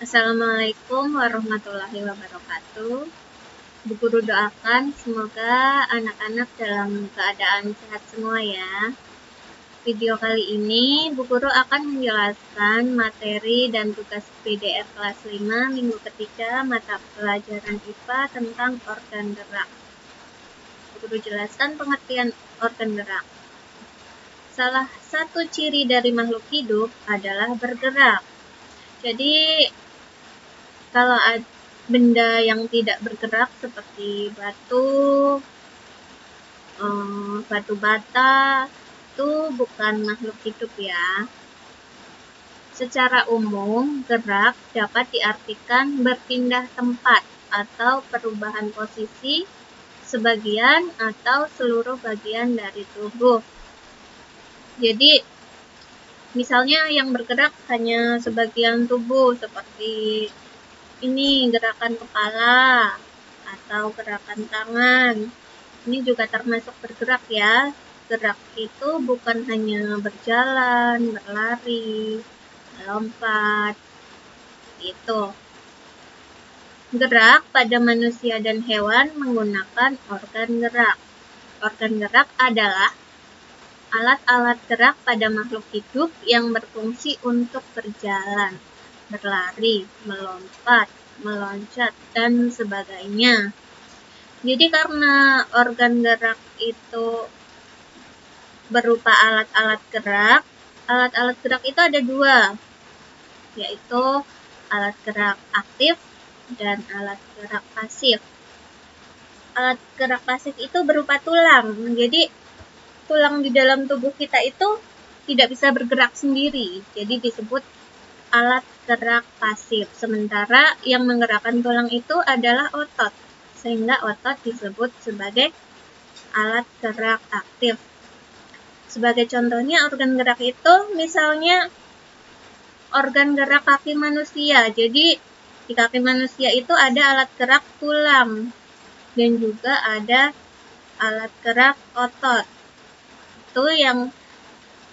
Assalamualaikum warahmatullahi wabarakatuh. Bu Guru doakan semoga anak-anak dalam keadaan sehat semua ya. Video kali ini Bu Guru akan menjelaskan materi dan tugas PDF kelas 5 minggu ketiga mata pelajaran IPA tentang organ gerak. Bu Guru jelaskan pengertian organ gerak. Salah satu ciri dari makhluk hidup adalah bergerak. Jadi kalau benda yang tidak bergerak seperti batu bata itu bukan makhluk hidup ya. Secara umum, gerak dapat diartikan berpindah tempat atau perubahan posisi sebagian atau seluruh bagian dari tubuh. Jadi, misalnya yang bergerak hanya sebagian tubuh seperti ini gerakan kepala atau gerakan tangan. Ini juga termasuk bergerak ya. Gerak itu bukan hanya berjalan, berlari, melompat. Itu. Gerak pada manusia dan hewan menggunakan organ gerak. Organ gerak adalah alat-alat gerak pada makhluk hidup yang berfungsi untuk berjalan, berlari, melompat, meloncat, dan sebagainya. Jadi karena organ gerak itu berupa alat-alat gerak itu ada dua, yaitu alat gerak aktif dan alat gerak pasif. Alat gerak pasif itu berupa tulang, jadi tulang di dalam tubuh kita itu tidak bisa bergerak sendiri, jadi disebut alat gerak pasif. Sementara yang menggerakkan tulang itu adalah otot, sehingga otot disebut sebagai alat gerak aktif. Sebagai contohnya organ gerak itu misalnya organ gerak kaki manusia. Jadi di kaki manusia itu ada alat gerak tulang dan juga ada alat gerak otot. Itu yang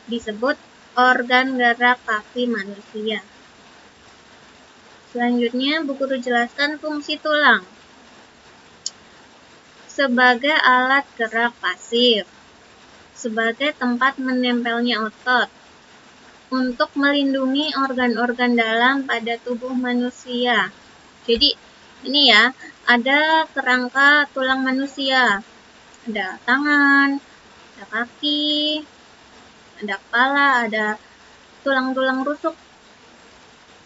disebut organ gerak kaki manusia. Selanjutnya, Bu Guru jelaskan fungsi tulang sebagai alat gerak pasif, sebagai tempat menempelnya otot, untuk melindungi organ-organ dalam pada tubuh manusia. Jadi, ini ya, ada kerangka tulang manusia. Ada tangan, ada kaki, ada kepala, ada tulang-tulang rusuk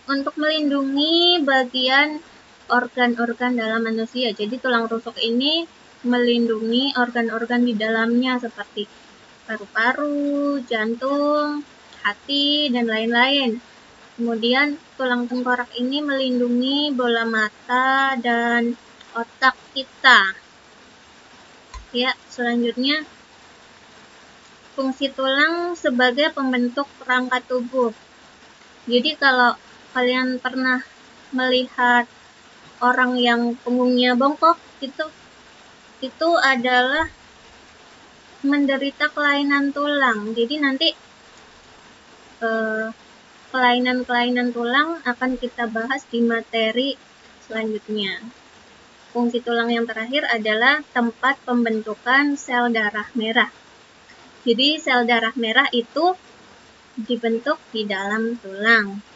untuk melindungi bagian organ-organ dalam manusia. Jadi tulang rusuk ini melindungi organ-organ di dalamnya seperti paru-paru, jantung, hati, dan lain-lain. Kemudian tulang tengkorak ini melindungi bola mata dan otak kita. Ya, selanjutnya fungsi tulang sebagai pembentuk kerangka tubuh. Jadi kalau kalian pernah melihat orang yang punggungnya bongkok, itu adalah menderita kelainan tulang. Jadi nanti kelainan-kelainan tulang akan kita bahas di materi selanjutnya. Fungsi tulang yang terakhir adalah tempat pembentukan sel darah merah. Jadi sel darah merah itu dibentuk di dalam tulang.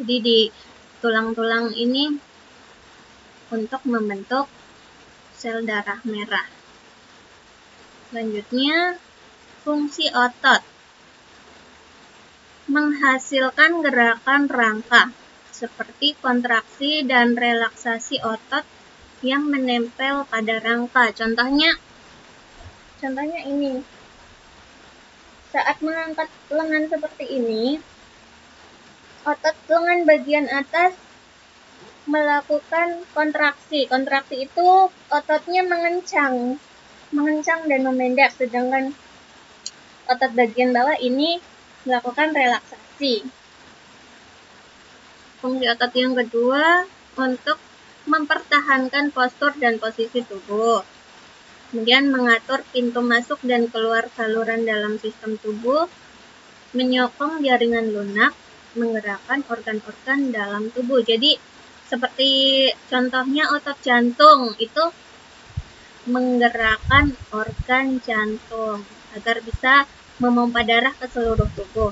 Jadi di tulang-tulang ini untuk membentuk sel darah merah. Selanjutnya, fungsi otot menghasilkan gerakan rangka seperti kontraksi dan relaksasi otot yang menempel pada rangka. Contohnya ini. Saat mengangkat lengan seperti ini, otot lengan bagian atas melakukan kontraksi. Kontraksi itu ototnya mengencang dan memendek, sedangkan otot bagian bawah ini melakukan relaksasi. Fungsi otot yang kedua untuk mempertahankan postur dan posisi tubuh. Kemudian mengatur pintu masuk dan keluar saluran dalam sistem tubuh, menyokong jaringan lunak, menggerakkan organ-organ dalam tubuh. Jadi seperti contohnya otot jantung itu menggerakkan organ jantung agar bisa memompa darah ke seluruh tubuh.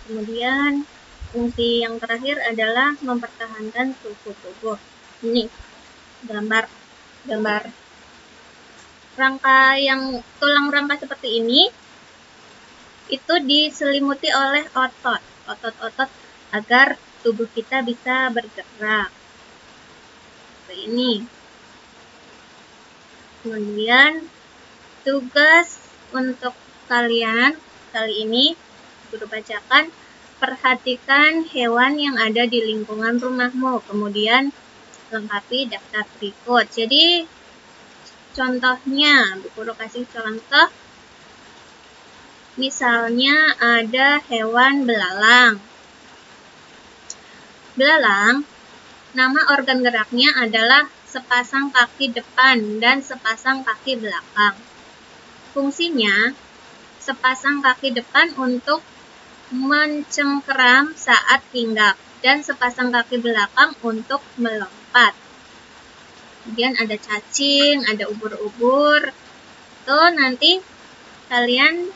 Kemudian fungsi yang terakhir adalah mempertahankan suhu tubuh. Ini gambar tulang rangka seperti ini itu diselimuti oleh otot-otot agar tubuh kita bisa bergerak. Seperti ini. Kemudian tugas untuk kalian kali ini guru bacakan, perhatikan hewan yang ada di lingkungan rumahmu, kemudian lengkapi daftar berikut. Jadi contohnya, guru kasih contoh, misalnya ada hewan belalang. Belalang, nama organ geraknya adalah sepasang kaki depan dan sepasang kaki belakang. Fungsinya, sepasang kaki depan untuk mencengkeram saat hinggap dan sepasang kaki belakang untuk melompat. Kemudian ada cacing, ada ubur-ubur. Tuh nanti kalian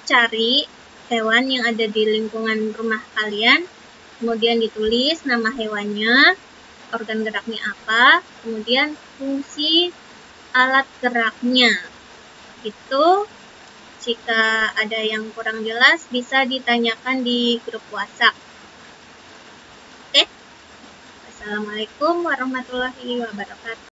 cari hewan yang ada di lingkungan rumah kalian, kemudian ditulis nama hewannya, organ geraknya apa, kemudian fungsi alat geraknya. Itu jika ada yang kurang jelas bisa ditanyakan di grup WhatsApp. Oke? Assalamualaikum warahmatullahi wabarakatuh.